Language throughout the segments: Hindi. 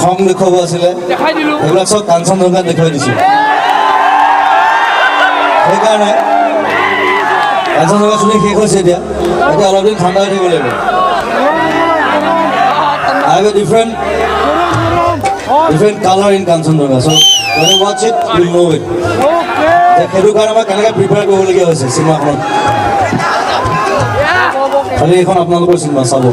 খং দেখুৱাব আছিলে এইবিলাক চব কাঞ্চনজংঘাত দেখুৱাই দিছোঁ সেইকাৰণে কাঞ্চনজংঘা শুনি শেষ হৈছে এতিয়া অলপ দিন ঠাণ্ডা হৈ থাকিব লাগিব I have a different color in Kanchenjunga, so when you watch it, you know it. সেইটো কাৰণে মই কেনেকৈ প্ৰিপেয়াৰ কৰিবলগীয়া হৈছে চিনেমাখনত খালি এইখন আপোনালোকৰ চিনেমা চাব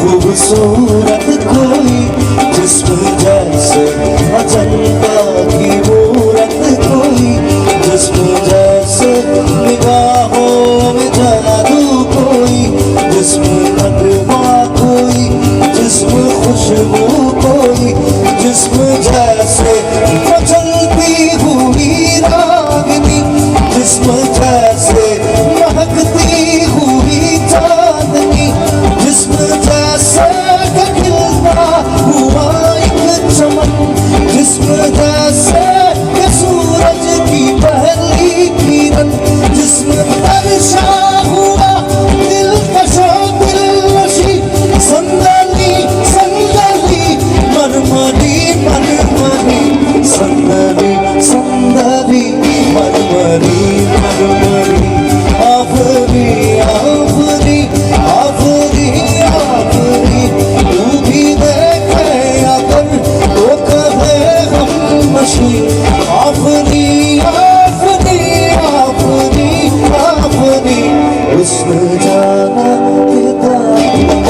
खूबसूरत कोई जिस्म जैसे अजंता की मूरत कोई जिस्म जैसे निगाहों में जादू कोई जिस्म नगमा कोई जिस्म खुशबू कोई जिस्म जैसे मचलती हुई रागनी जिस्म जैसे महकती हुई चांदनी जिस्म जैसे खिलता हुआ एक चमन जिस्म जैसे सूरज की पहली किरण जिस्म तरशा हुआ दिलकशो दिलनशी संदली संदली मरमरी मरमरी संदली संदली मरमरी मरमरी आफरी आफरी आफरी आफरी तू भी देखे अगर तो कहे हम मशी आफरी आफरी आफरी आफरी हुस्न जाना के तारीफ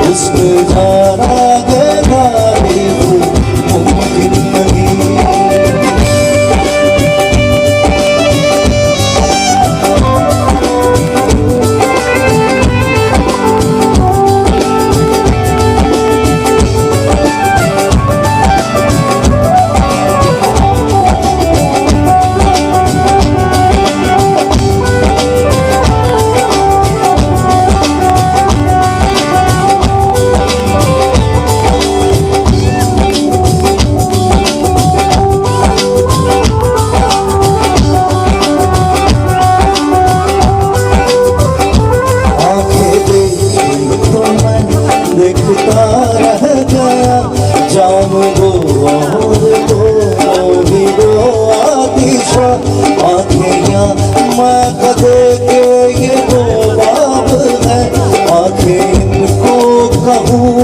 हुस्न जाना के तारीफ मुमकिन नहीं देखता रह गया जाम वो और भी वो आतिशा आँखें मैं कदे के ये वो बाब है आँखें इनको कब Oh